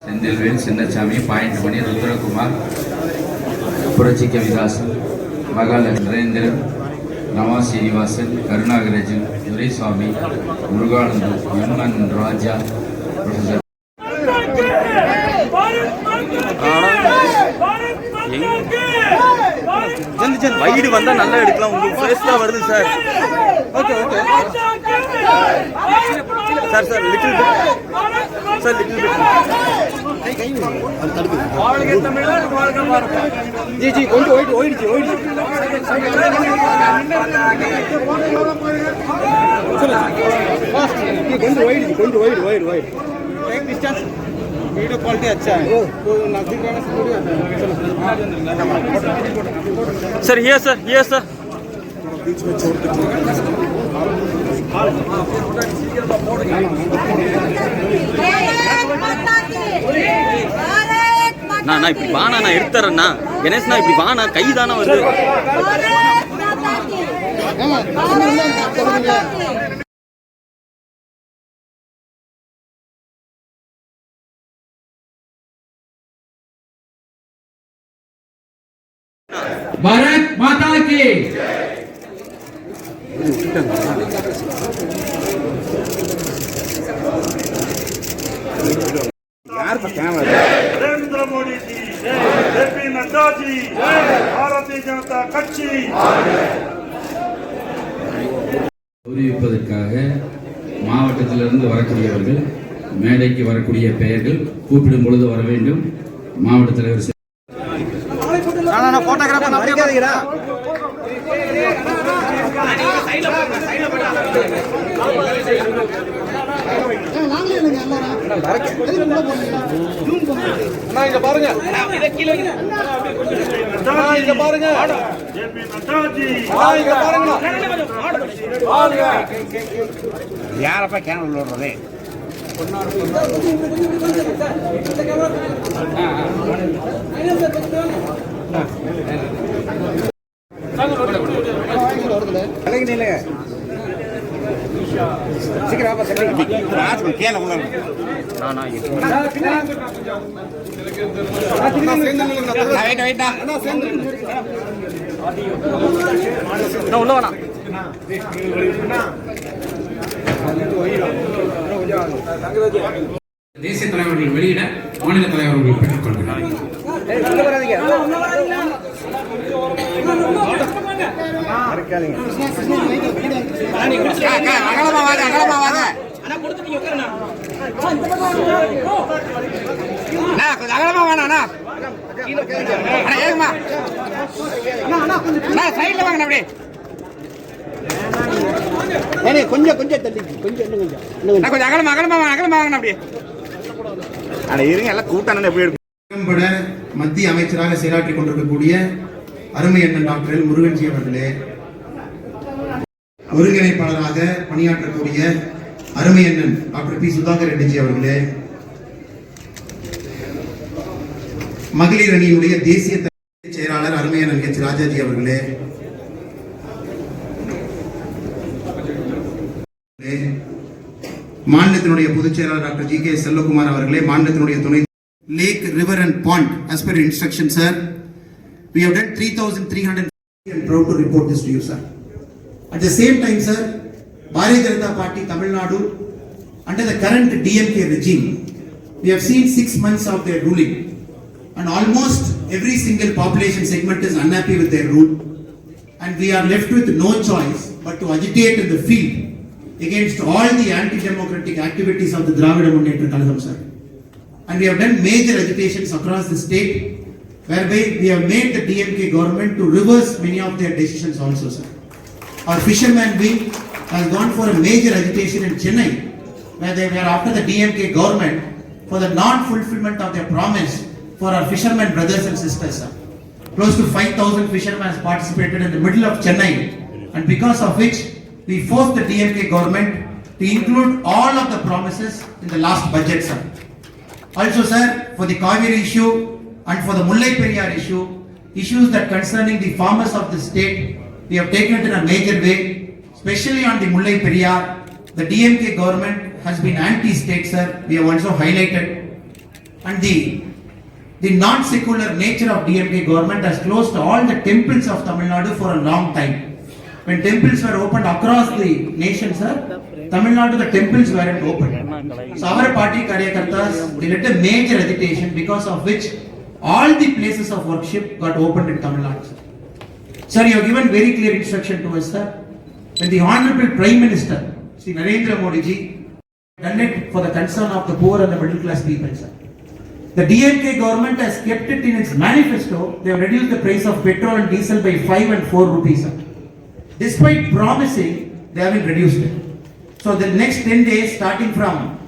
செந்தில்வேல், சின்னசாமி, பாயிண்ட்மணி, ருத்ரகுமார், புரட்சி கவிதாசன், மகாலட்சுமி, நரேந்திரன், நவா சீனிவாசன், கருணாகராஜன், துரைசாமி, முருகானந்து, எம்என் ராஜா, professor wide வந்தா நல்லா எடுக்கலாம். உங்களுக்கு ஃபேஸ் தான் வருது sir. Okay okay sir sir little sir little G G கொஞ்சம் ஓடிச்சு கொஞ்சம் ஓயிடு एक डिस्टेंस वीडियो क्वालिटी अच्छा है तो नजदीक रहने से थोड़ी सर ये सर बीच में छोड़ के நான் இப்படி வானா நான் எடுத்துறேன்னா கணேஷ் நான் இப்படி வானா கை தானே வருது. भारत माता की नरेंद्र मोदी जी, जेपी नड्डा जी, भारतीय जनता कட்சி அறிவிப்பதற்காக மாவட்டத்திலிருந்து வரக்கூடியவர்கள் மேடைக்கு வரக்கூடிய பெயர்கள் கூப்பிடும் பொழுது வர வேண்டும். மாவட்ட தலைவர் போட்டோகிராஃபர் நம்பிக்காதீங்கடா. இங்க பாருங்க இங்க பாருங்க जेपी नड्डा जी, இங்க பாருங்க யாரப்பா கேனல் விடுறதே உள்ள வேணா தேசிய தலைவர்கள் வெளியிட மாநில தலைவர்கள் பெற்றுக் கொள்கிறார். கொஞ்சம் தள்ளி கொஞ்சம் அகலமா வாங்க அப்படியே இருங்க எல்லாம் கூட்டம் எப்படி மத்திய அமைச்சராக செயலாற்றிக் கொண்டிருக்கக்கூடிய அருமை அண்ணன் டாக்டர் எல் முருகன்ஜி அவர்களே, ஒருங்கிணைப்பாளராக பணியாற்றக்கூடிய அருமை அண்ணன் டாக்டர் பி சுதாகர் ரெட்டிஜி அவர்களே, மகளிர் அணியினுடைய தேசிய செயலாளர் அருமை அண்ணன் ஹெச் ராஜாஜி அவர்களே, மாநிலத்தினுடைய பொதுச் செயலாளர் டாக்டர் ஜி கே செல்வகுமார் அவர்களே, மாநிலத்தினுடைய துணை lake, river and pond as per instruction, sir. We have done 3,300 and proud to report this to you, sir. At the same time, sir, Bharatiya Janata Party Tamil Nadu under the current DMK regime, we have seen 6 months of their ruling and almost every single population segment is unhappy with their rule, and we are left with no choice but to agitate in the field against all the anti-democratic activities of the Dravida Munnetra Kalagam, sir. And we have done major agitations across the state, whereby we have made the DMK government to reverse many of their decisions also, sir. Our fisherman wing has gone for a major agitation in Chennai, where they were after the DMK government for the non-fulfillment of their promise for our fishermen brothers and sisters, sir. Close to 5,000 fishermen has participated in the middle of Chennai, and because of which we forced the DMK government to include all of the promises in the last budget, sir. Also, sir, for the Kaveri issue and for the Mullai Periyar issue, issues that concerning the farmers of the state, we have taken it in a major way, especially on the Mullai Periyar. The DMK government has been anti-state, sir. We have also highlighted. and the non-secular nature of DMK government has closed all the temples of Tamil Nadu for a long time. When temples were opened across the nation, sir, Tamil Nadu, the temples weren't open. So our party Karyakartas, they led a major agitation because of which all the places of worship got opened in Tamil Nadu. Sir, you have given very clear instruction to us, sir. When the Honorable Prime Minister, Sri Narendra Modi ji, done it for the concern of the poor and the middle class people, sir. The DMK government has kept it in its manifesto. They have reduced the price of petrol and diesel by 5 and 4 rupees, sir. Despite promising, they haven't reduced it. So the next 10 days, starting from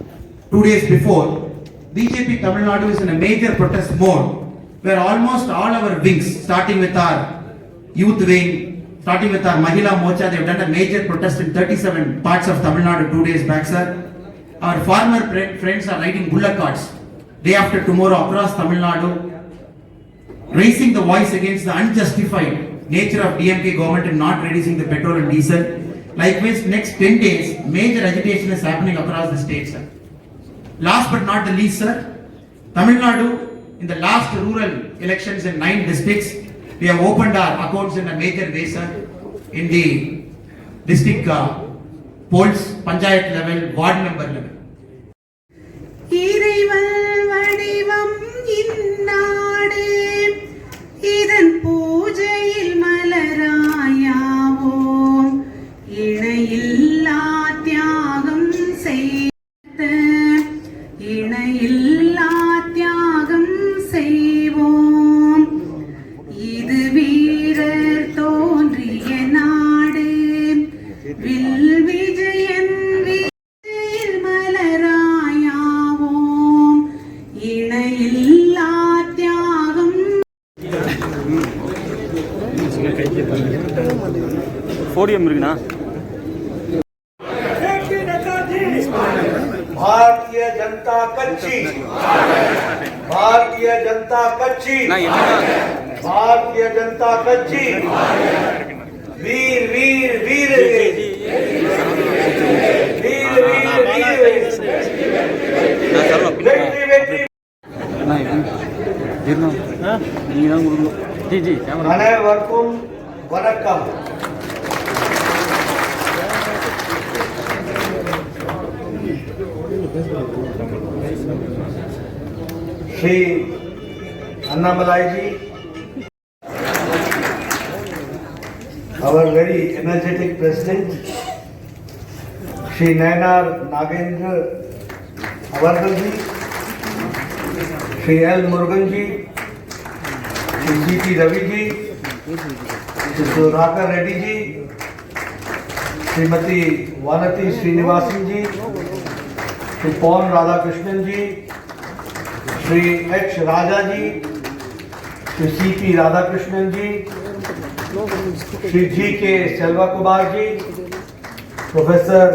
2 days before, BJP Tamil Nadu is in a major protest mode, where almost all our wings, starting with our youth wing, starting with our Mahila Mocha, they have done a major protest in 37 parts of Tamil Nadu 2 days back, sir. Our farmer friends are riding bullock carts day after tomorrow across Tamil Nadu, raising the voice against the unjustified nature of DMK government in not reducing the petrol and diesel. Likewise, next 10 days, major agitation is happening across the state, sir. Last but not the least, sir, Tamil Nadu, in the last rural elections in 9 districts, we have opened our accounts in a major way, sir, in the district polls, panchayat level, ward member level. இறைவல் வடிவம் இந்நாடு இதன் பூஜையில் மலராயாவோம் இணையில்லா தியாகம் செய்த இணையில்லா தியாகம் செய்வோம் இது வீரர் தோன்றிய நாடு வில் விஜயன் விஜயில் மலராயாவோம் இணையில்லா தியாகம். போடியம் இருக்குண்ணா. भारतीय जनता कच्ची, भारतीय जनता कच्ची, भारतीय जनता कच्ची, वीर वीर वीर वीर वीर வெற்றி வெற்றி அனைவருக்கும் வணக்கம். Shri Annamalai ji, our very energetic president, Shri Nayanar Nagendra Avardhan ji, Shri L. Murugan ji, Shri C.T. Ravi ji, Shri Sudhakar Reddy ji, Srimati Vanati Srinivasan ji, Shri Pon Radhakrishnan ji, Shri H. Raja ji, Shri C.P. Radhakrishnan ji, Shri G.K. Selvakumar ji, Professor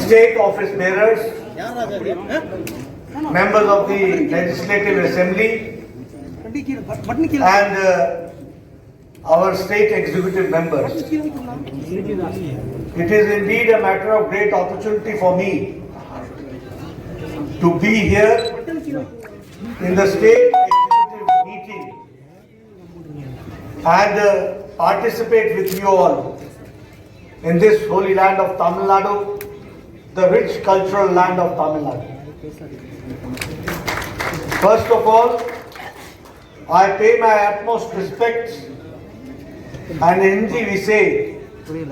State Office Bearers, members of the Legislative Assembly, and our state executive members. It is indeed a matter of great opportunity for me to be here in the state executive meeting and participate with you all in this holy land of Tamil Nadu, the rich cultural land of Tamil Nadu. First of all, I pay my utmost respects, and in Hindi we say,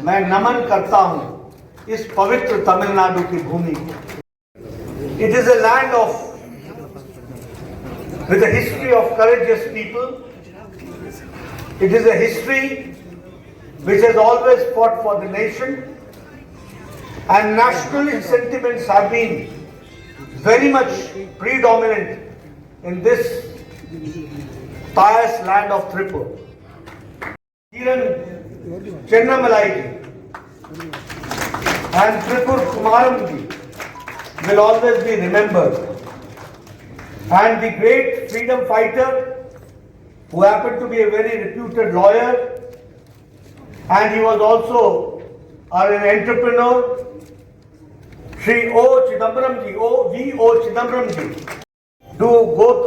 मैं नमन करता हूँ इस पवित्र तमिलनाडु की भूमि को. It is a land with a history of courageous people. It is a history which has always fought for the nation, and nationalist sentiments have been very much predominant in this pious land of Tripur. Kiran Chennamalai and Tripur Kumaram will always be remembered, and the great freedom fighter who happened to be a very reputed lawyer, and he was also an entrepreneur, Shri O. Chidambaram ji, V.O. Chidambaram ji,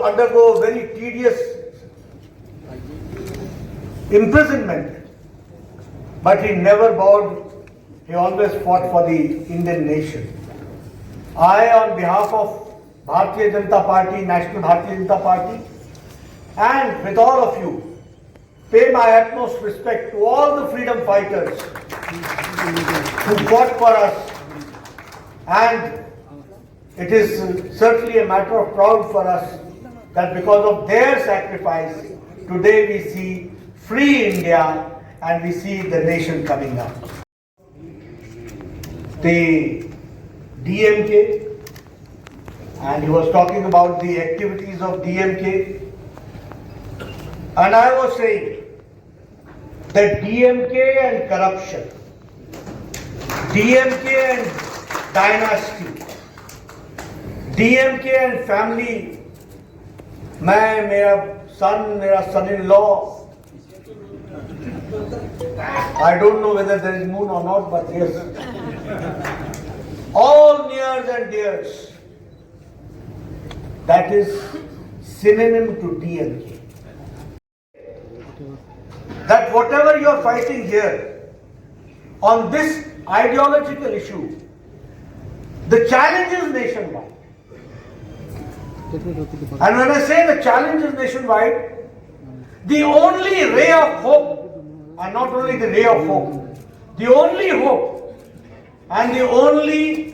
undergo very tedious imprisonment, but he never bowed. He always fought for the Indian nation. I, on behalf of Bharatiya Janata Party, National Bharatiya Janata Party, and with all of you, pay my utmost respect to all the freedom fighters who fought for us, and it is certainly a matter of pride for us that because of their sacrifice, today we see free India and we see the nation coming up. The DMK, and he was talking about the activities of DMK, and I was saying that DMK and corruption, DMK and dynasty, DMK and family, my son-in-law, I don't know whether there is moon or not, but yes, all nears and dears, that is synonym to DMK. That whatever you are fighting here on this ideological issue, the challenge is nationwide. And when I say the challenge is nationwide, the only ray of hope, and not only the ray of hope, the only hope and the only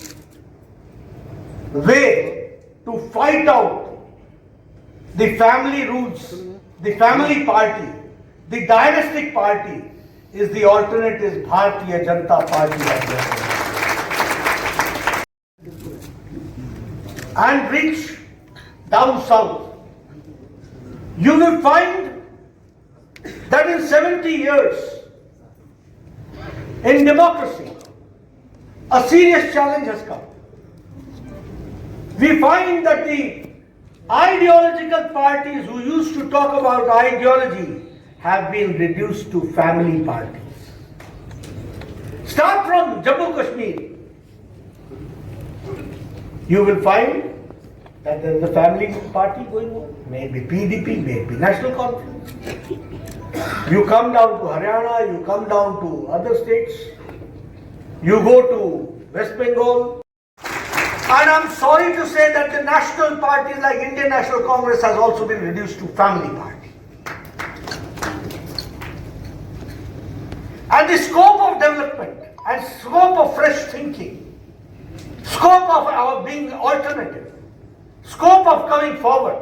way to fight out the family roots, the family party, the dynastic party is the alternative Bharatiya Janata Party. And reach down south, you will find that in 70 years in democracy, a serious challenge has come. We find that the ideological parties who used to talk about ideology have been reduced to family parties. Start from Jammu Kashmir. You will find that there is a family party going on, maybe PDP, maybe National Conference. You come down to Haryana, you come down to other states, you go to West Bengal. And I'm sorry to say that the national parties like Indian National Congress has also been reduced to family party. And the scope of development and scope of fresh thinking, scope of our being alternative, scope of coming forward,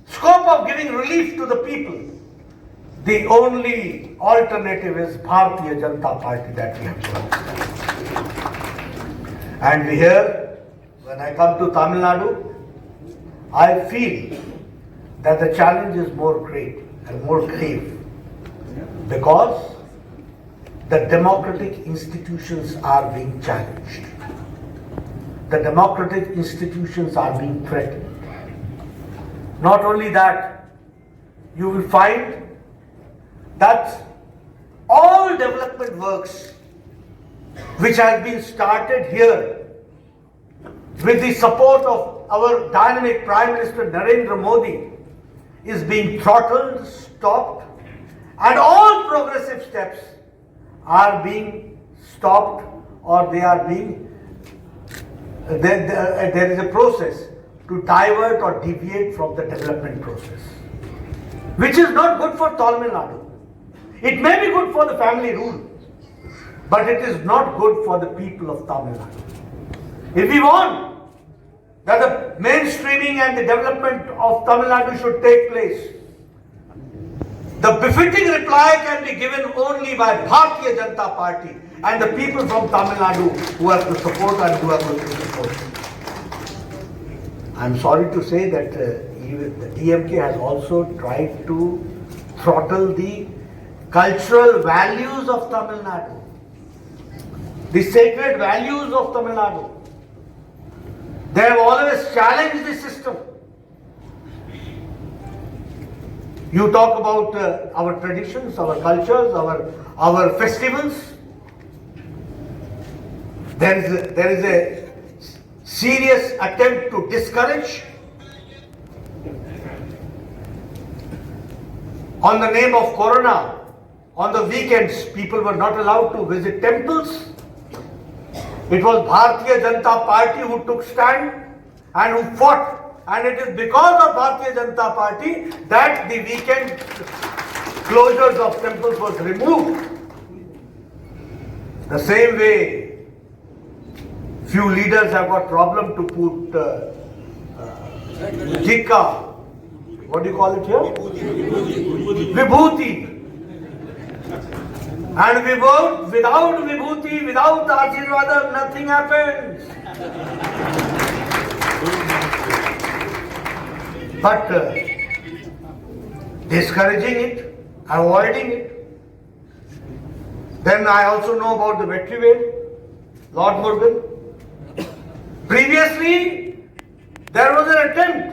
scope of giving relief to the people, the only alternative is Bharatiya Janata Party that we have chosen. And here, when I come to Tamil Nadu, I feel that the challenge is more great and more grave because the democratic institutions are being challenged. The democratic institutions are being threatened. Not only that, you will find that all development works which have been started here with the support of our dynamic Prime Minister Narendra Modi is being throttled, stopped, and all progressive steps are being stopped or they are being there is a process to divert or deviate from the development process, which is not good for Tamil Nadu. It may be good for the family rule, but it is not good for the people of Tamil Nadu. If we want that the mainstreaming and the development of Tamil Nadu should take place, the befitting reply can be given only by Bharatiya Janata Party and the people from Tamil Nadu who have to support and who are going to support. I am sorry to say that even the DMK has also tried to throttle the cultural values of Tamil Nadu, the sacred values of Tamil Nadu. They have always challenged the system. You talk about our traditions, our cultures, our festivals. There is a serious attempt to discourage. On the name of Corona, on the weekends, people were not allowed to visit temples. It was Bharatiya Janata Party who took stand and who fought. And it is because of Bharatiya Janata Party that the weekend closures of temples was removed. The same way, few leaders have got problem to put jikka. What do you call it here? Vibhuti. And without Vibhuti, without Ashirvada, nothing happens. But discouraging it, avoiding it. Then I also know about the Vetrivel, Lord Morgan. Previously, there was an attempt,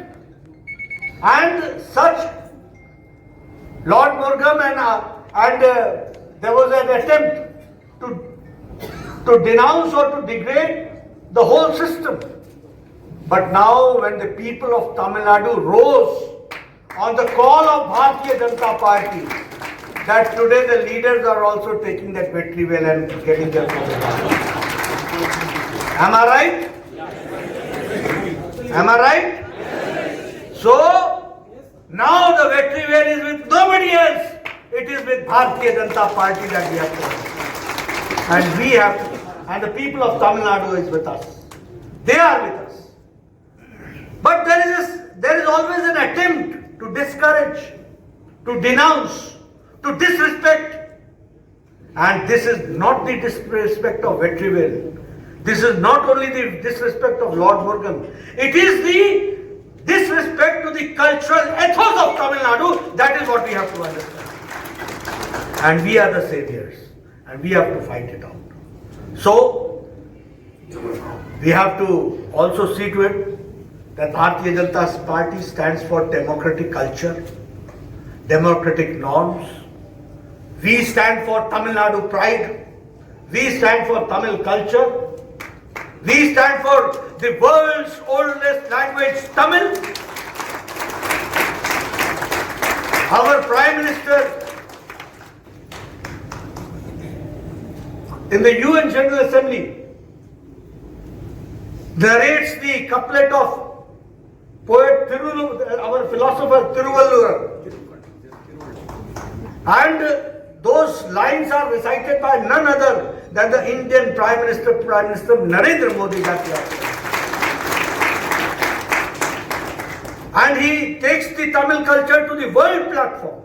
and such Lord Morgan and there was an attempt to denounce or to degrade the whole system. But now when the people of Tamil Nadu rose on the call of Bharatiya Janata Party, that today the leaders are also taking that Vetrivel and getting their photographs. Am I right? Am I right? So, now the Vetrivel is with nobody else. It is with Bharatiya Janata Party that we have to. And we have to. And the people of Tamil Nadu is with us. They are with us. But there is always an attempt to discourage, to denounce, to disrespect. And this is not the disrespect of Vetrivel. This is not only the disrespect of Lord Morgan. It is the disrespect to the cultural ethos of Tamil Nadu. That is what we have to understand. And we are the saviors. And we have to fight it out. So, we have to also see to it that Bharatiya Janata Party stands for democratic culture, democratic norms. We stand for Tamil Nadu pride. We stand for Tamil culture. We stand for the world's oldest language, Tamil. Our Prime Minister in the UN General Assembly narrates the couplet of poet our philosopher Tiruvallur. And those lines are recited by none other than the Indian Prime Minister Narendra Modi. And he takes the Tamil culture to the world platform.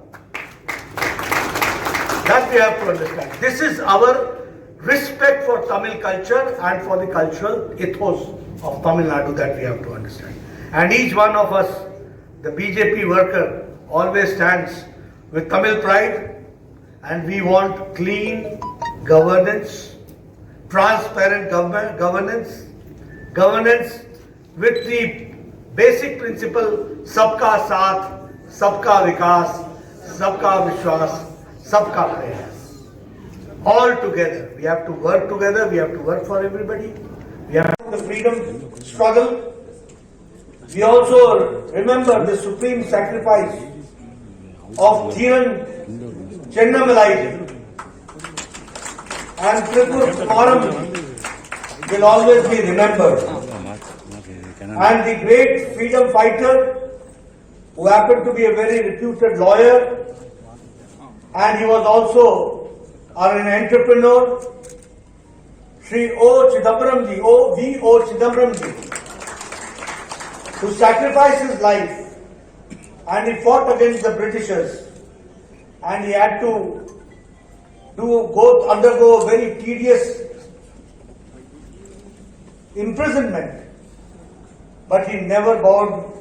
That we have to understand. This is our respect for Tamil culture and for the cultural ethos of Tamil Nadu that we have to understand. And each one of us, the BJP worker, always stands with Tamil pride, and we want clean governance, transparent governance with the basic principle Sabka Saath, Sabka Vikas, Sabka Vishwas, Sabka Prayas. All together. We have to work together. We have to work for everybody. We have the freedom struggle. We also remember the supreme sacrifice of Dhiran Chennamalai. And Tripur Kumaram will always be remembered. And the great freedom fighter who happened to be a very reputed lawyer, and he was also an entrepreneur, Sri O. Chidambaramji, V.O. Chidambaramji, who sacrificed his life and he fought against the Britishers, and he had to undergo a very tedious imprisonment, but he never bowed.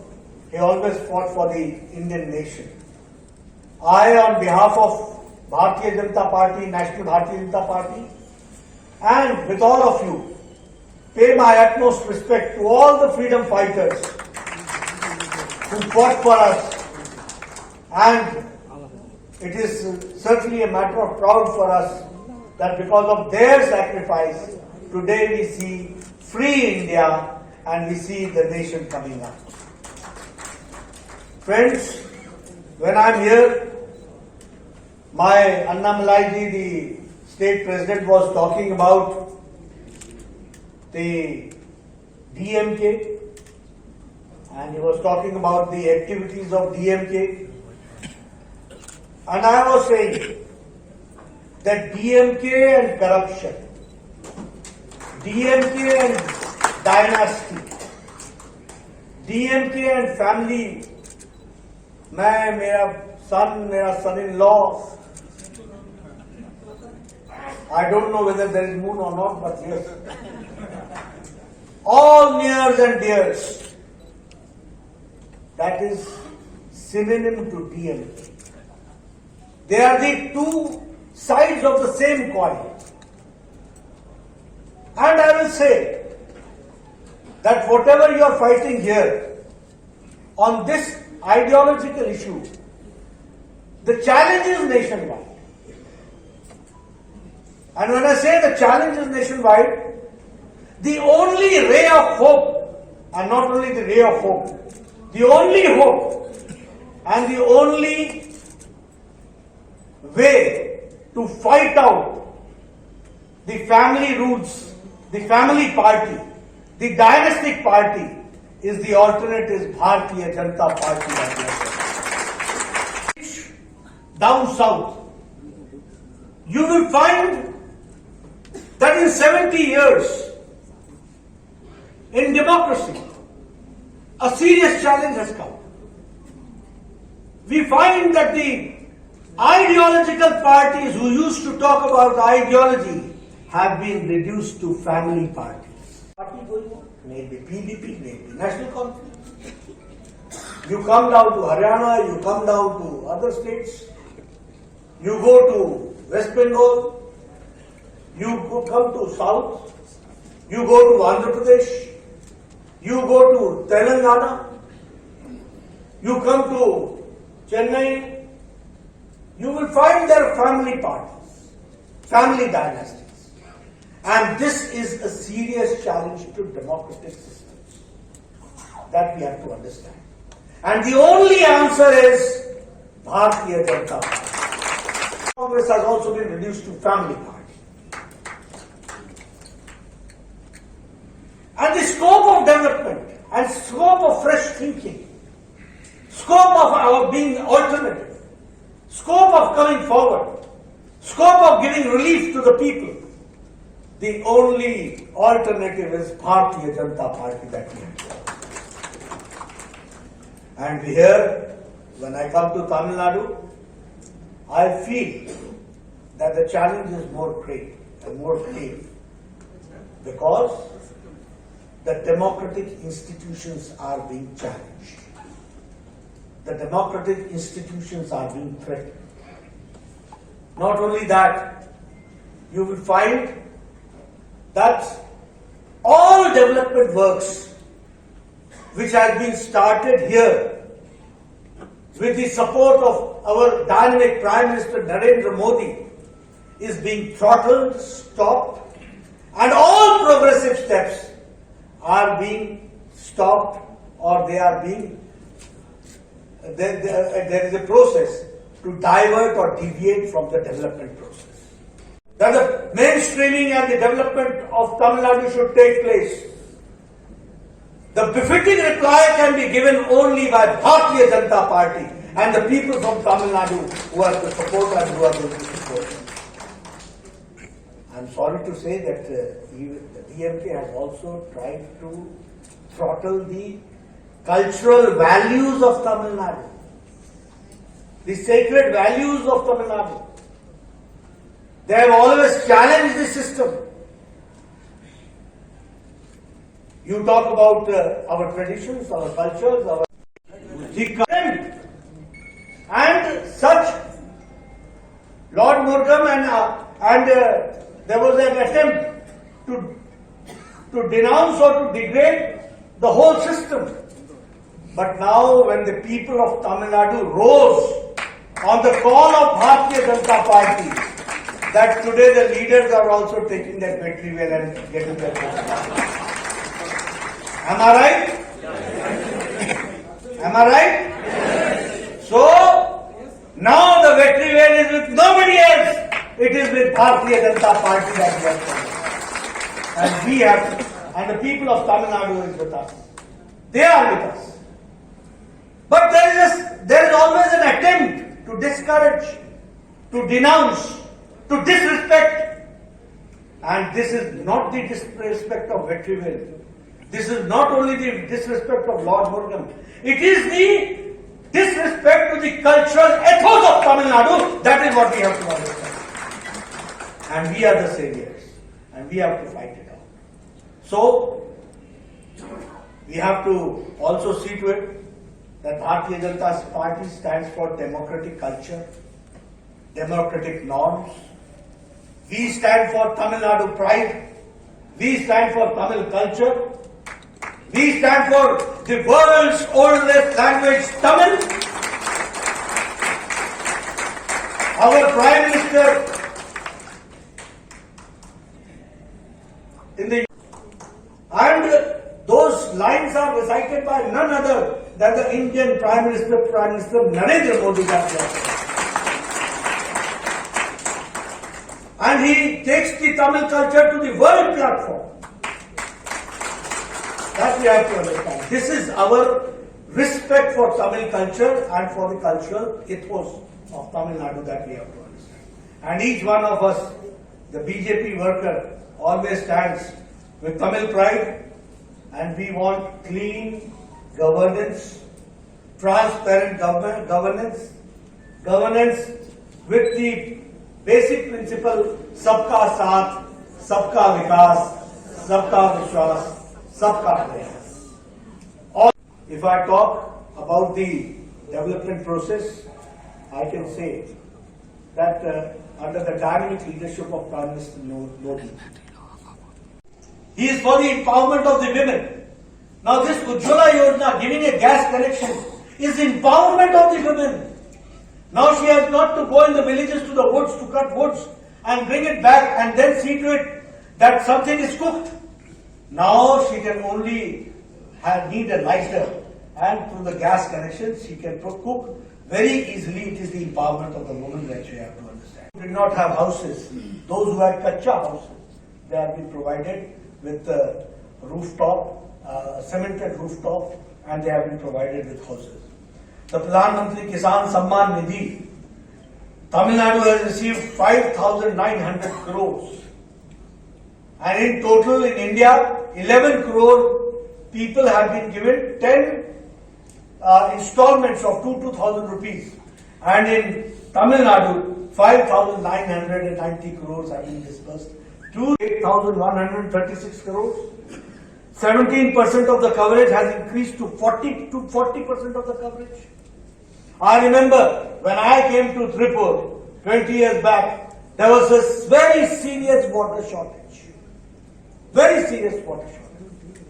He always fought for the Indian nation. I, on behalf of Bharatiya Janata Party, National Bharatiya Janata Party, and with all of you, pay my utmost respect to all the freedom fighters who fought for us, and it is certainly a matter of pride for us that because of their sacrifice, today we see free India, and we see the nation coming up. Friends, when I'm here, my Annamalaiji, the state president, was talking about the DMK, and he was talking about the activities of DMK. And I was saying that DMK and corruption, DMK and dynasty, DMK and family, मेरा son-in-law, I don't know whether there is moon or not, but yes. All nears and dears. That is synonym to DMK. They are the two sides of the same coin. And I will say that whatever you are fighting here on this ideological issue, the challenge is nationwide. And when I say the challenge is nationwide, the only ray of hope, and not only the ray of hope, the only hope and the only way to fight out the family roots, the family party, the dynastic party is the alternative Bharatiya Janata Party. Down south, you will find that in 70 years, in democracy, a serious challenge has come. We find that the ideological parties who used to talk about ideology have been reduced to family parties. Party going on, maybe PDP, maybe National Conference. You come down to Haryana, you come down to other states, you go to West Bengal, you come to South, you go to Andhra Pradesh, you go to Telangana, you come to Chennai, you will find there family parties, family dynasties. And this is a serious challenge to democratic systems that we have to understand. And the only answer is Bharatiya Janata Party. Congress has also been reduced to family party. And the scope of development and scope of fresh thinking, scope of our being alternative, scope of coming forward, scope of giving relief to the people, the only alternative is Bharatiya Janata Party that we have. And here, when I come to Tamil Nadu, I feel that the challenge is more great and more grave because the democratic institutions are being challenged. The democratic institutions are being threatened. Not only that, you will find that all development works which have been started here with the support of our dynamic Prime Minister Narendra Modi is being throttled, stopped, and all progressive steps are being stopped or they are being, there is a process to divert or deviate from the development process. That the mainstreaming and the development of Tamil Nadu should take place. The befitting reply can be given only by Bharatiya Janata Party and the people from Tamil Nadu who are to support and who are going to support. I am sorry to say that the DMK has also tried to throttle the cultural values of Tamil Nadu, the sacred values of Tamil Nadu. They have always challenged the system. You talk about our traditions, our cultures, our and such. Lord Murgham and there was an attempt to denounce or to degrade the whole system. But now when the people of Tamil Nadu rose on the call of Bharatiya Janata Party, that today the leaders are also taking their material and getting their votes. Am I right? Am I right? So, now the victory whale is with nobody else. It is with Bharatiya Janata Party that we have to. And we have to. And the people of Tamil Nadu is with us. They are with us. But there is always an attempt to discourage, to denounce, to disrespect. And this is not the disrespect of victory whale. This is not only the disrespect of Lord Murugan. It is the disrespect to the cultural ethos of Tamil Nadu. That is what we have to understand. And we are the saviors. And we have to fight it out. So, we have to also see to it that Bharatiya Janata Party stands for democratic culture, democratic norms. We stand for Tamil Nadu pride. We stand for Tamil culture. We stand for the world's oldest language, Tamil. Our Prime Minister in the and those lines are recited by none other than the Indian Prime Minister Narendra Modi. And he takes the Tamil culture to the world platform. That we have to understand. This is our respect for Tamil culture and for the cultural ethos of Tamil Nadu that we have to understand. And each one of us, the BJP worker, always stands with Tamil pride, and we want clean governance, transparent governance with the basic principle Sabka Saath, Sabka Vikas, Sabka Vishwas, Sabka Prayas. If I talk about the development process, I can say that under the dynamic leadership of Prime Minister Modi, he is for the empowerment of the women. Now this Ujjwala Yojana, giving a gas connection, is empowerment of the women. Now she has not to go in the villages to the woods to cut woods and bring it back and then see to it that something is cooked. Now she can only need a lighter, and through the gas connection she can cook very easily. It is the empowerment of the woman that you have to understand. Who did not have houses, those who had kacha houses, they have been provided with rooftop, cemented rooftop, and they have been provided with houses. The Pradhan Mantri Kisan Samman Nidhi, Tamil Nadu has received 5,900 crores. And in total in India, 11 crore people have been given 10 installments of 2,000 rupees. And in Tamil Nadu, 5,990 crores have been disbursed to 8,136 crores. 17% of the coverage has increased to 40% of the coverage. I remember when I came to Tripur 20 years back, there was a very serious water shortage. Very serious water shortage.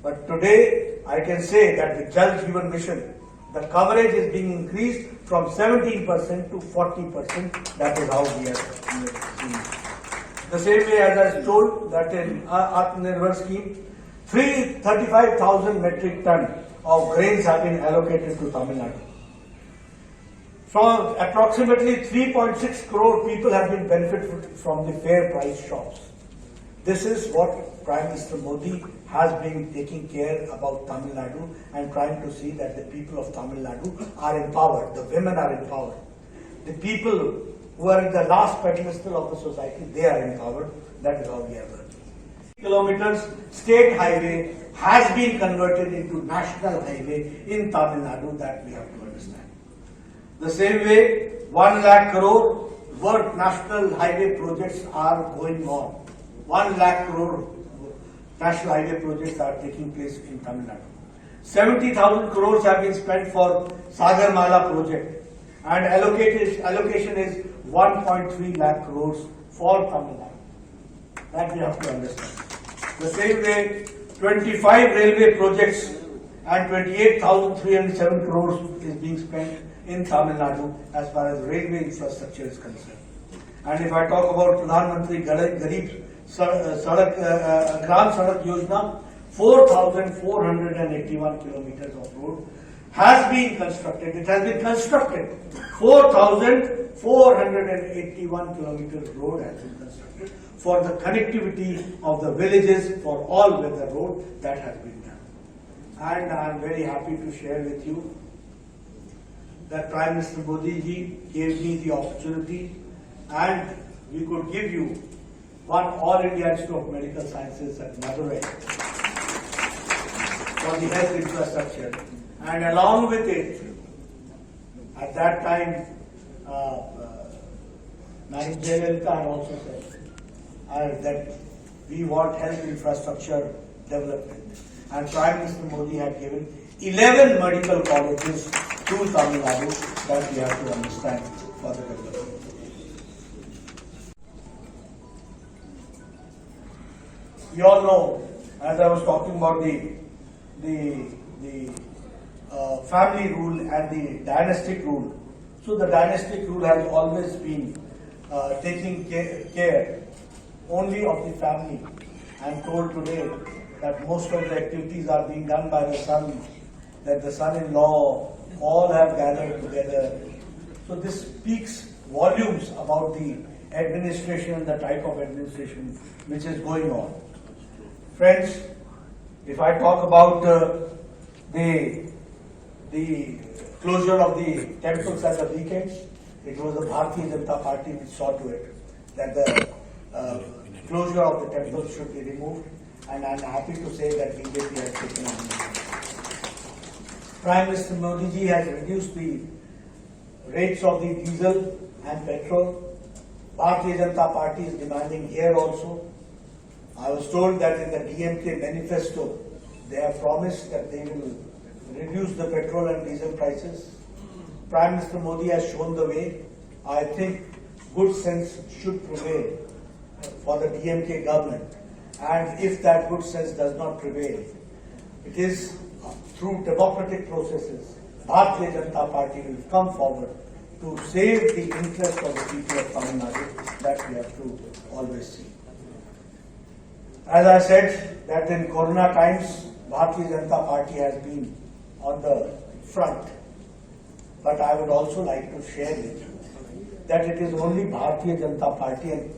But today, I can say that with Jal Jeevan Mission, the coverage is being increased from 17% to 40%. That is how we are seeing it. The same way as I told that in Atmanirbhar scheme, 35,000 metric ton of grains have been allocated to Tamil Nadu. So approximately 3.6 crore people have been benefited from the fair price shops. This is what Prime Minister Modi has been taking care about Tamil Nadu and trying to see that the people of Tamil Nadu are empowered, the women are empowered. The people who are in the last pedestal of the society, they are empowered. That is how we are working. Kilometers state highway has been converted into national highway in Tamil Nadu, that we have to understand. The same way, 1 lakh crore worth national highway projects are going on. 1 lakh crore national highway projects are taking place in Tamil Nadu. 70,000 crores have been spent for Sagarmala project, and allocation is 1.3 lakh crores for Tamil Nadu. That we have to understand. The same way, 25 railway projects and 28,307 crores is being spent in Tamil Nadu as far as railway infrastructure is concerned. And if I talk about Pradhan Mantri Garib Gram Sadak Yojana, 4,481 kilometers of road has been constructed. It has been constructed. 4,481 kilometers road has been constructed for the connectivity of the villages for all weather road that has been done. And I am very happy to share with you that Prime Minister Modi ji gave me the opportunity and we could give you one All India Institute of Medical Sciences at Madurai for the health infrastructure. And along with it, at that time, Madam Jayalalitha had also said that we want health infrastructure development. And Prime Minister Modi had given 11 medical colleges to Tamil Nadu that we have to understand for the development. You all know, as I was talking about the family rule and the dynastic rule. So the dynastic rule has always been taking care only of the family. I am told today that most of the activities are being done by the son, that the son-in-law all have gathered together. So this speaks volumes about the administration and the type of administration which is going on. Friends, if I talk about the closure of the temples at the weekends, it was the Bharatiya Janata Party which saw to it that the closure of the temples should be removed, and I am happy to say that BJP has taken on it. Prime Minister Modi ji has reduced the rates of the diesel and petrol. Bharatiya Janata Party is demanding here also. I was told that in the DMK manifesto, they have promised that they will reduce the petrol and diesel prices. Prime Minister Modi has shown the way. I think good sense should prevail for the DMK government. And if that good sense does not prevail, it is through democratic processes, Bharatiya Janata Party will come forward to save the interest of the people of Tamil Nadu. That we have to always see. As I said, that in Corona times, Bharatiya Janata Party has been on the front. But I would also like to share with you that it is only Bharatiya Janata Party and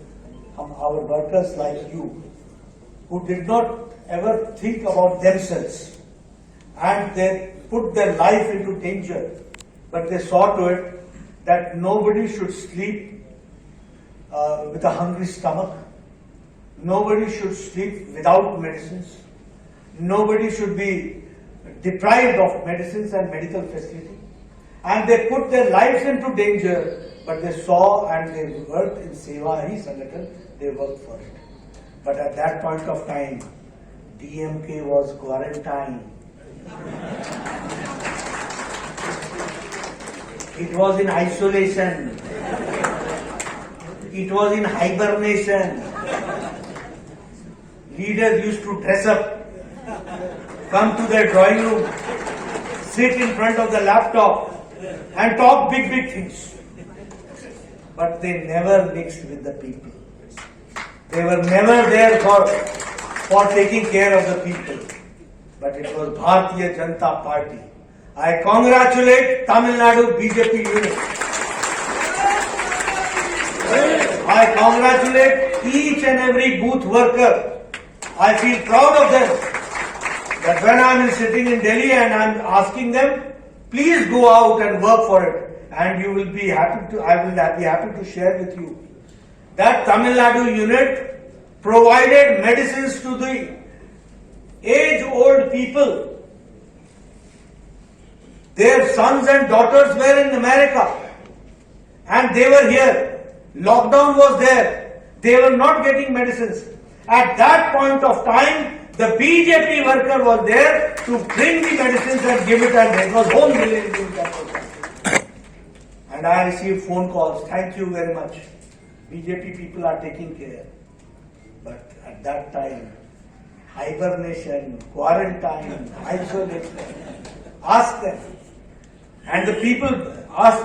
our workers like you who did not ever think about themselves and they put their life into danger, but they saw to it that nobody should sleep with a hungry stomach. Nobody should sleep without medicines. Nobody should be deprived of medicines and medical facility. And they put their lives into danger, but they saw and they worked in Seva Hi Sangathan, they worked for it. But at that point of time, DMK was quarantined. It was in isolation. It was in hibernation. Leaders used to dress up, come to their drawing room, sit in front of the laptop and talk big things. But they never mixed with the people. They were never there for taking care of the people. But it was Bharatiya Janata Party. I congratulate Tamil Nadu BJP unit. I congratulate each and every booth worker. I feel proud of them that when I am sitting in Delhi and I am asking them, please go out and work for it, and you will be happy to. I will be happy to share with you that Tamil Nadu unit provided medicines to the age-old people. Their sons and daughters were in America, and they were here. Lockdown was there. They were not getting medicines. At that point of time, the BJP worker was there to bring the medicines and give it, and it was home delivery. And I received phone calls. Thank you very much. BJP people are taking care. But at that time, hibernation, quarantine, isolation. Ask them. And the people ask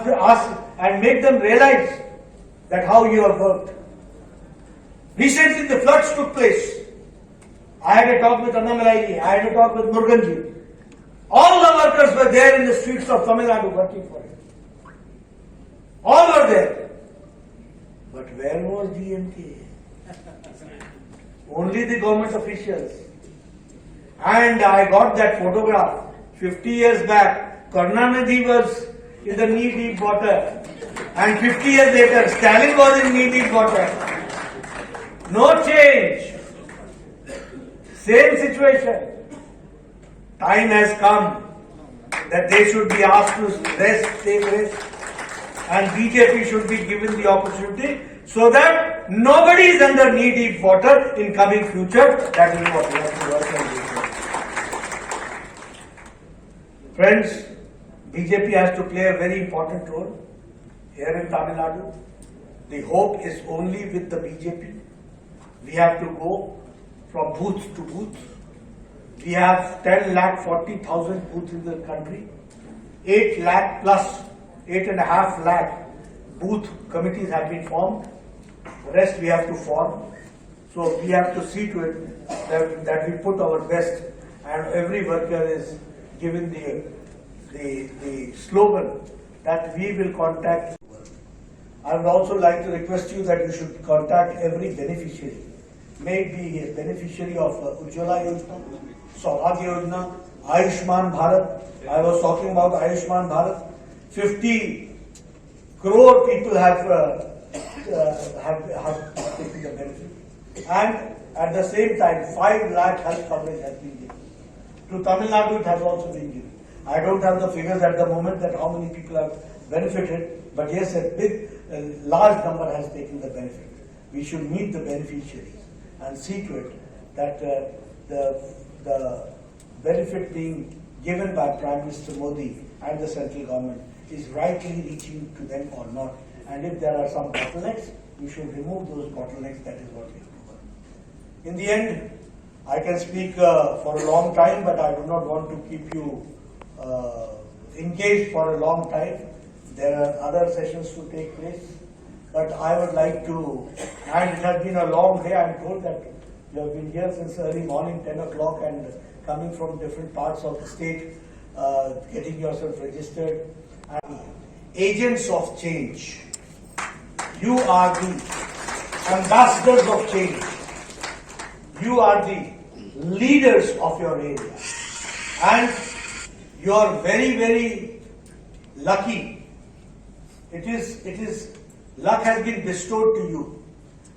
and make them realize that how you have worked. Recently the floods took place. I had a talk with Annamalai, I had a talk with Muruganji. All the workers were there in the streets of Tamil Nadu working for it. All were there. But where was DMK? Only the government officials. And I got that photograph 50 years back. Karunanidhi was in the knee-deep water. And 50 years later, Stalin was in knee-deep water. No change. Same situation. Time has come that they should be asked to rest, take rest. And BJP should be given the opportunity so that nobody is under knee-deep water in coming future. That is what we have to work on. Friends, BJP has to play a very important role here in Tamil Nadu. The hope is only with the BJP. We have to go from booth to booth. We have 10,40,000 booths in the country. 8 lakh plus 8.5 lakh booth committees have been formed. The rest we have to form. So we have to see to it that we put our best and every worker is given the slogan that we will contact. I would also like to request you that you should contact every beneficiary. May it be a beneficiary of Ujjwala Yojana, Saubhagya Yojana, Ayushman Bharat. I was talking about Ayushman Bharat. 50 crore people have taken the benefit. And at the same time, 5 lakh health coverage has been given. To Tamil Nadu, it has also been given. I don't have the figures at the moment that how many people have benefited, but yes, a large number has taken the benefit. We should meet the beneficiaries and see to it that the benefit being given by Prime Minister Modi and the central government is rightly reaching to them or not. And if there are some bottlenecks, we should remove those bottlenecks. That is what we have to work. In the end, I can speak for a long time, but I do not want to keep you engaged for a long time. There are other sessions to take place. But I would like to, and it has been a long day. I am told that you have been here since early morning, 10 o'clock, and coming from different parts of the state, getting yourself registered. And agents of change. You are the ambassadors of change. You are the leaders of your area. And you are very, very lucky. Luck has been bestowed to you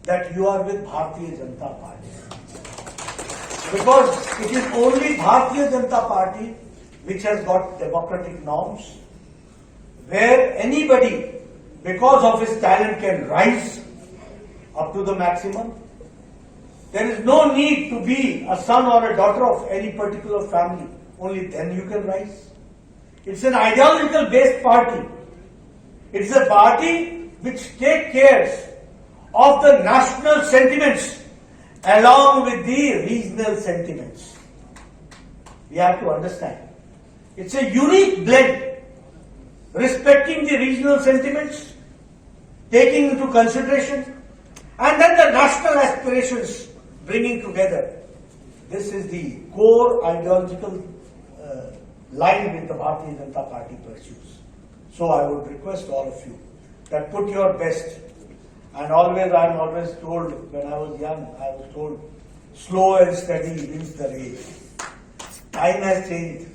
that you are with Bharatiya Janata Party. Because it is only Bharatiya Janata Party which has got democratic norms, where anybody, because of his talent, can rise up to the maximum. There is no need to be a son or a daughter of any particular family. Only then you can rise. It's an ideological based party. It's a party which takes care of the national sentiments along with the regional sentiments. We have to understand. It's a unique blend, respecting the regional sentiments, taking into consideration, and then the national aspirations bringing together. This is the core ideological line which the Bharatiya Janata Party pursues. So I would request all of you that put your best. And I'm always told, when I was young, I was told, slow and steady wins the race. Time has changed.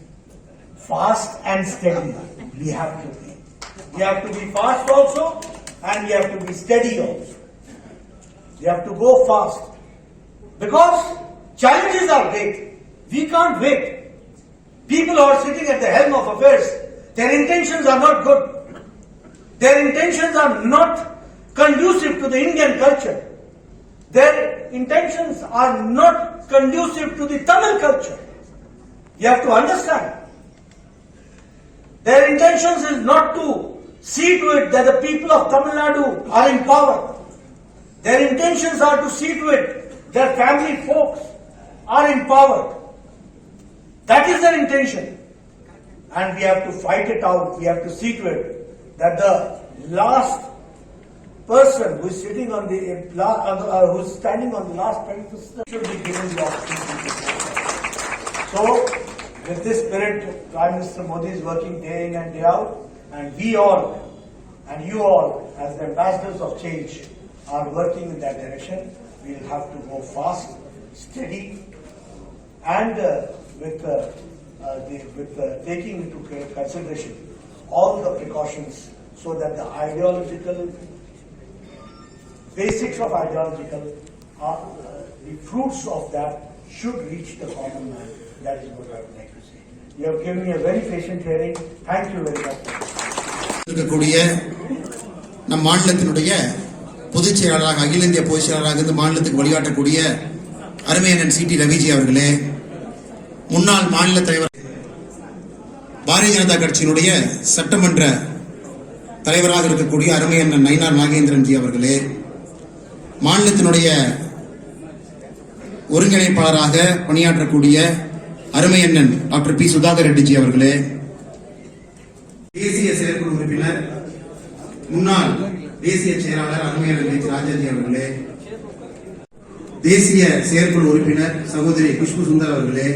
Fast and steady we have to be. We have to be fast also, and we have to be steady also. We have to go fast. Because challenges are great. We can't wait. People who are sitting at the helm of affairs, their intentions are not good. Their intentions are not conducive to the Indian culture. Their intentions are not conducive to the Tamil culture. You have to understand. Their intentions is not to see to it that the people of Tamil Nadu are in power. Their intentions are to see to it that family folks are in power. That is their intention. And we have to fight it out. We have to see to it that the last person who is sitting on the who is standing on the last bench should be given the opportunity. So, with this spirit, Prime Minister Modi is working day in and day out, and we all, and you all, as the ambassadors of change, are working in that direction. We will have to go fast, steady, and with taking into consideration all the precautions, so that the ideological basics of ideological, the fruits of that should reach the common man. That is what I would like to say. You have given me a very patient hearing. Thank you very much. இருக்கக்கூடிய நம் மாநிலத்தினுடைய பொதுச் செயலாளராக அகில இந்திய பொதுச் செயலாளராக இருந்து மாநிலத்துக்கு வழிகாட்டக்கூடிய அருமையண்ணன் சிடி ரவிஜி அவர்களே, முன்னாள் மாநில தலைவர் பாரதிய ஜனதா கட்சியினுடைய சட்டமன்ற தலைவராக இருக்கக்கூடிய அருமையண்ணன் நயினார் நாகேந்திரன் ஜி அவர்களே, மாநிலத்தினுடைய ஒருங்கிணைப்பாளராக பணியாற்றக்கூடிய அருமையண்ணன் டாக்டர் பி சுதாகர் ரெட்டிஜி அவர்களே, தேசிய செயற்குழு உறுப்பினர் முன்னாள் தேசிய செயலாளர் அருமையண்ணன் எச் ராஜாஜி அவர்களே, தேசிய செயற்குழு உறுப்பினர் சகோதரி குஷ்பு சுந்தர் அவர்களே,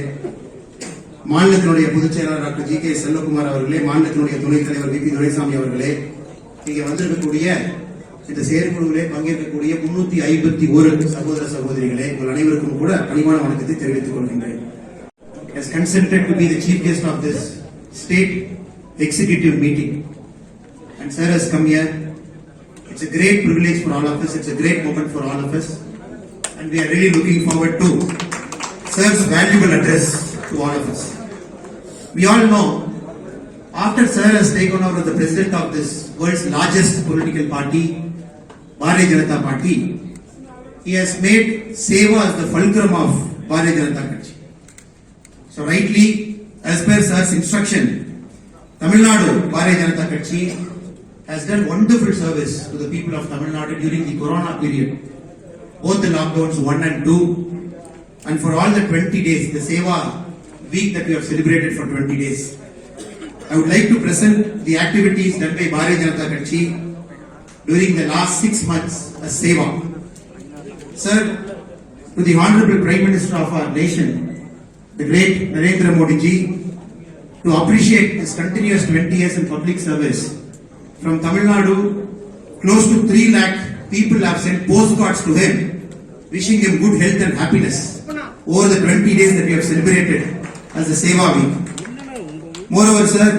மாநிலத்தினுடைய பொதுச் செயலாளர் டாக்டர் ஜி.கே. செல்லகுமார் அவர்களே, மாநிலத்தினுடைய துணைத் தலைவர் வி.பி. துரைசாமி அவர்களே, இங்கே வந்திருக்கக்கூடிய இந்த செயற்குழுவிலே பங்கேற்கக்கூடிய 351 சகோதர சகோதரிகளே, உங்கள் அனைவருக்கும் கூட பணிவான வணக்கத்தை தெரிவித்துக் கொள்கின்றேன். Has consented to be the chief guest of this state executive meeting, and sir has come here. It's a great privilege for all of us. It's a great moment for all of us, and we are really looking forward to sir's valuable address to all of us. We all know, after sir has taken over the president of this world's largest political party, Bharatiya Janata Party, he has made Seva as the fulcrum of Bharatiya Janata Party. So rightly, as per sir's instruction, Tamil Nadu Bharatiya Janata Party has done wonderful service to the people of Tamil Nadu during the Corona period, both the lockdowns 1 and 2, and for all the 20 days, the Seva week that we have celebrated for 20 days. I would like to present the activities done by Bharatiya Janata Party during the last 6 months as Seva. Sir, to the Honorable Prime Minister of our nation, the great Narendra Modi ji, to appreciate his continuous 20 years in public service. From Tamil Nadu, close to 3 lakh people have sent postcards to him, wishing him good health and happiness over the 20 days that we have celebrated as the Seva week. Moreover, sir,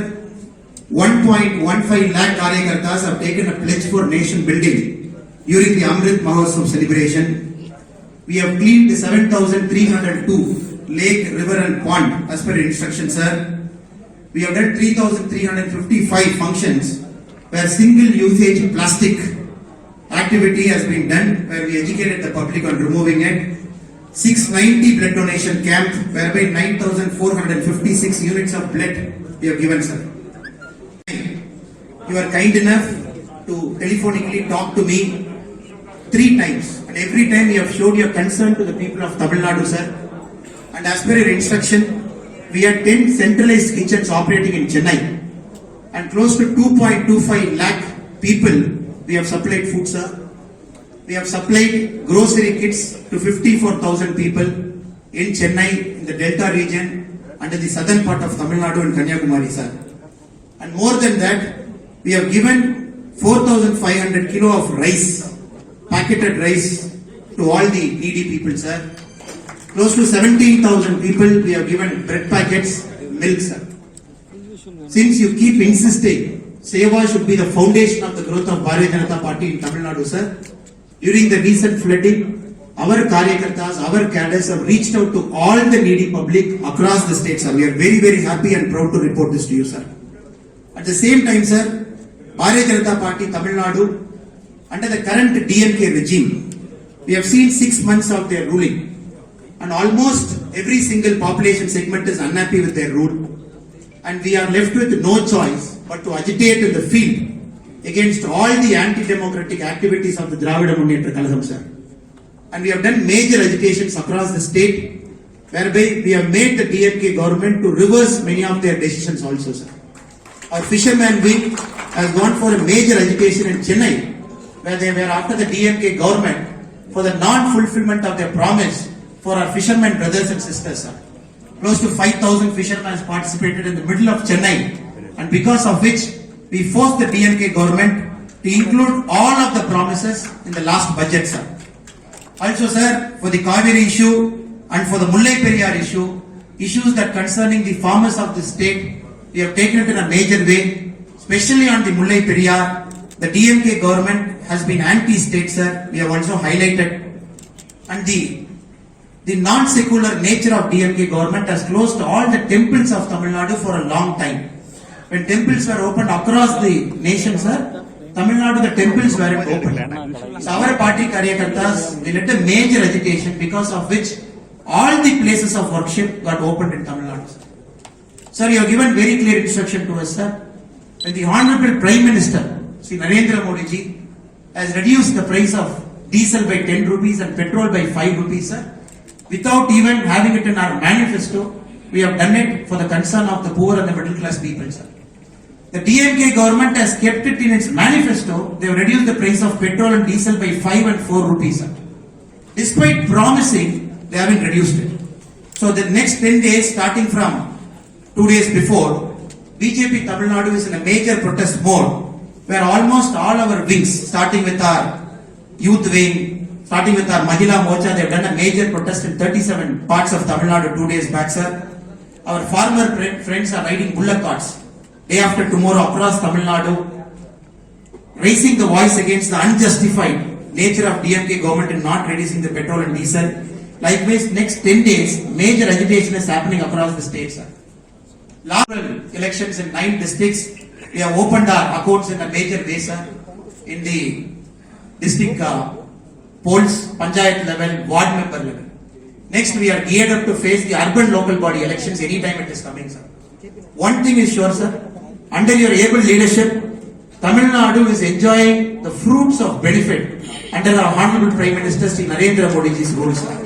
1.15 lakh Karyakartas have taken a pledge for nation building during the Amrit Mahotsav celebration. We have cleaned the 7,302 lake, river and pond as per instruction, sir. We have done 3,355 functions where single usage plastic activity has been done, where we educated the public on removing it. 690 blood donation camp, whereby 9,456 units of blood we have given, sir. You are kind enough to telephonically talk to me 3 times, and every time you have showed your concern to the people of Tamil Nadu, sir. And as per your instruction, we had 10 centralized kitchens operating in Chennai, and close to 2.25 lakh people we have supplied food, sir. We have supplied grocery kits to 54,000 people in Chennai, in the Delta region, under the southern part of Tamil Nadu and Kanyakumari, sir. And more than that, we have given 4,500 kilo of rice, packeted rice, to all the needy people, sir. Close to 17,000 people we have given bread packets, milk, sir. Since you keep insisting Seva should be the foundation of the growth of Bharatiya Janata Party in Tamil Nadu, sir, during the recent flooding, our Karyakartas, our cadres have reached out to all the needy public across the state, sir. We are very, very happy and proud to report this to you, sir. At the same time, sir, Bharatiya Janata Party Tamil Nadu, under the current DMK regime, we have seen 6 months of their ruling, and almost every single population segment is unhappy with their rule, and we are left with no choice but to agitate in the field against all the anti-democratic activities of the Dravida Munnetra Kalagam, sir. And we have done major agitations across the state, whereby we have made the DMK government to reverse many of their decisions also, sir. Our fisherman wing has gone for a major agitation in Chennai, where they were after the DMK government for the non-fulfillment of their promise for our fishermen brothers and sisters, sir. Close to 5,000 fishermen participated in the middle of Chennai, and because of which we forced the DMK government to include all of the promises in the last budget, sir. Also, sir, for the Kaveri issue and for the Mullai Periyar issue, issues that concerning the farmers of the state, we have taken it in a major way, especially on the Mullai Periyar. The DMK government has been anti-state, sir. We have also highlighted, and the non-secular nature of DMK government has closed all the temples of Tamil Nadu for a long time. When temples were opened across the nation, sir, Tamil Nadu, the temples weren't open. So our party Karyakartas, they led a major agitation because of which all the places of worship got opened in Tamil Nadu. Sir, you have given very clear instruction to us, sir. When the Honorable Prime Minister, Sri Narendra Modi ji, has reduced the price of diesel by 10 rupees and petrol by 5 rupees, sir, without even having it in our manifesto, we have done it for the concern of the poor and the middle class people, sir. The DMK government has kept it in its manifesto. They have reduced the price of petrol and diesel by 5 and 4 rupees, sir. Despite promising, they haven't reduced it. So the next 10 days, starting from 2 days before, BJP Tamil Nadu is in a major protest mode, where almost all our wings, starting with our youth wing, starting with our Mahila Mocha, they have done a major protest in 37 parts of Tamil Nadu 2 days back, sir. Our farmer friends are riding bullock carts day after tomorrow across Tamil Nadu, raising the voice against the unjustified nature of DMK government in not reducing the petrol and diesel. Likewise, next 10 days, major agitation is happening across the state, sir. Last elections in 9 districts, we have opened our accounts in a major way, sir, in the district polls, panchayat level, ward member level. Next, we are geared up to face the urban local body elections anytime it is coming, sir. One thing is sure, sir, under your able leadership, Tamil Nadu is enjoying the fruits of benefit under our Honorable Prime Minister Sri Narendra Modi ji's rule, sir.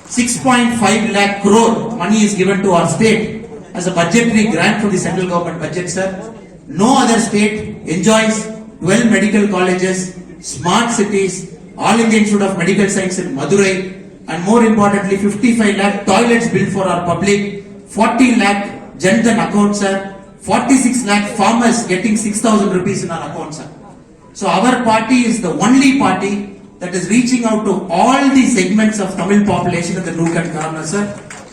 6.5 lakh crore money is given to our state as a budgetary grant for the central government budget, sir. No other state enjoys 12 medical colleges, smart cities, All India Institute of Medical Science in Madurai, and more importantly, 55 lakh toilets built for our public, 40 lakh Jan Dhan accounts, sir, 46 lakh farmers getting 6,000 rupees in our accounts, sir. So our party is the only party that is reaching out to all the segments of Tamil population in the nook and corner, sir.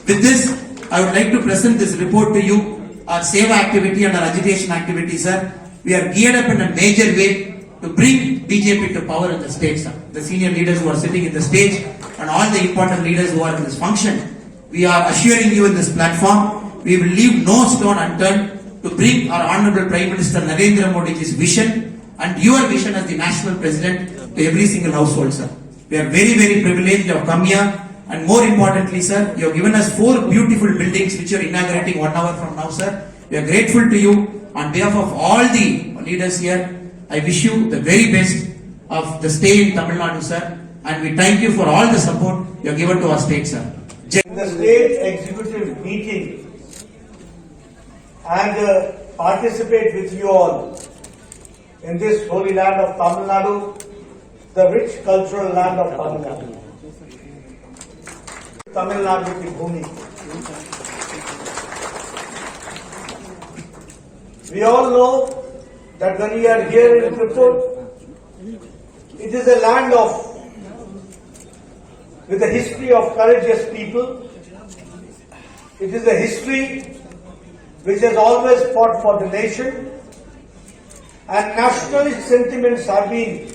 With this, I would like to present this report to you, our Seva activity and our agitation activity, sir. We are geared up in a major way to bring BJP to power in the state, sir. The senior leaders who are sitting in the stage and all the important leaders who are in this function, we are assuring you in this platform, we will leave no stone unturned to bring our Honorable Prime Minister Narendra Modi ji's vision and your vision as the national president to every single household, sir. We are very, very privileged to have come here. And more importantly, sir, you have given us 4 beautiful buildings which you are inaugurating 1 hour from now, sir. We are grateful to you. On behalf of all the leaders here, I wish you the very best of the stay in Tamil Nadu, sir. And we thank you for all the support you have given to our state, sir. In the state executive meeting and participate with you all in this holy land of Tamil Nadu, the rich cultural land of Tamil Nadu. Tamil Nadu ki bhumi. We all know that when we are here in Tripur, it is a land with a history of courageous people. It is a history which has always fought for the nation, and nationalist sentiments have been